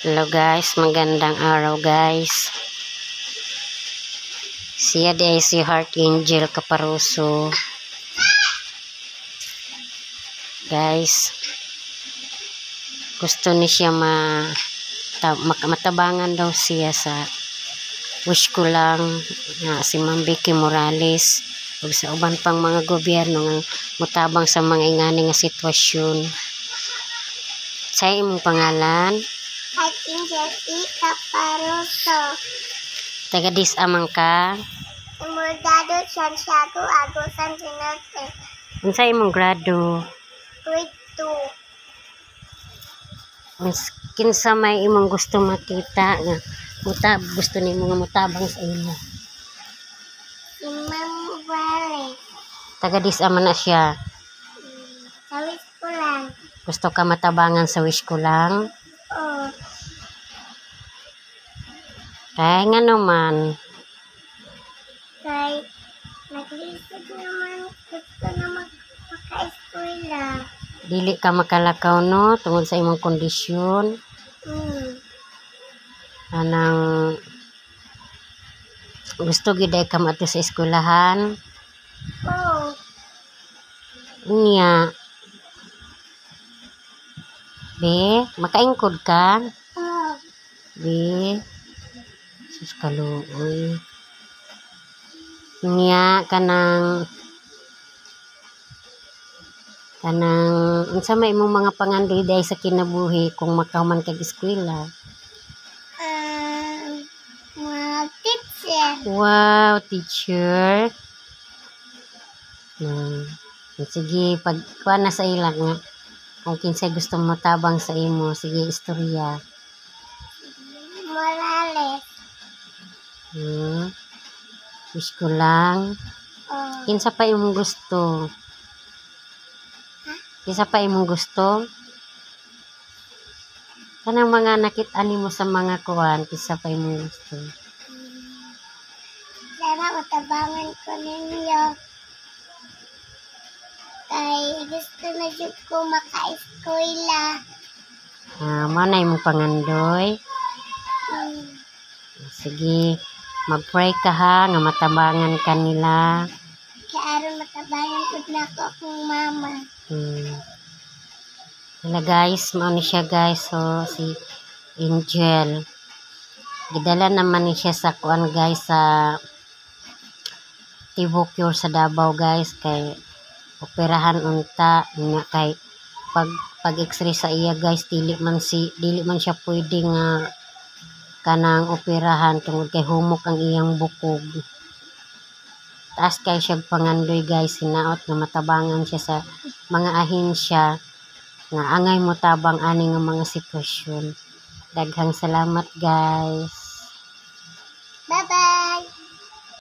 Hello guys, magandang araw guys. Siya di ay si Heart Angel Caparuso. Guys, gusto ni siya matabangan daw siya sa wish ko lang na si Ma'am Vicky Morales ug sa uban pang mga gobyerno nga mutabang sa mga ingani nga sitwasyon. Sa imong pangalan? Heart Angel Caparuso. Taga-dis amang ka? Emordado Santiago Agusan Norte. Unsa imong grado? Grade 2. Kinsa may imong gusto makita nga gusto nimo nga mutabang sa imo? Si Ma'am Vale. Taga-dis man na siya. Sa wish ko lang. Gusto ka matabangan sa wish ko lang? Oo. Kaya nga naman. Kay nag-isip naman gusto na maka-eskwela. Dili ka makalakaw no tungod sa imong kondisyon. Anang gusto gid ay ka maadto sa eskwelahan. Oo. Unya. Be, makaingkod ka? Oo. Be. Sus kaluoy. Unya kanang unsa may imong mga pangandoy day sa kinabuhi kung makahuman kag eskwela? Mga teacher. Wow, teacher. Sige, pagkuha na sa ila nga kung kinsay gusto matabang sa imo, sige istorya. Morales. Wish ko lang. Oo. Kinsa pa imong gusto? Kinsa pa imong gusto? Kanang mga nakit-an nimo sa mga kuwan, kinsa pa imong gusto? Sana matabangan ko ninyo. Kay gusto na jud ko maka-eskwela. Mao na imong pangandoy. Sige, mag-pray ka ha nga matabangan ka nila. Kaya aron matabangan ko na ako akong mama. Wala guys, mao ni siya guys, so si Angel. Gidala naman ni siya sa kuan guys sa Tibo Cure sa Davao guys kay operahan unta nya kay pag x-ray sa iya guys dili man siya pwede nga kanang operahan tungod kay humok ang iyang bukog. Taas kay siya pangandoy guys, hinaot nga matabangan siya sa mga ahensya nga angay mo tabang ani nga mga sitwasyon. Daghang salamat guys.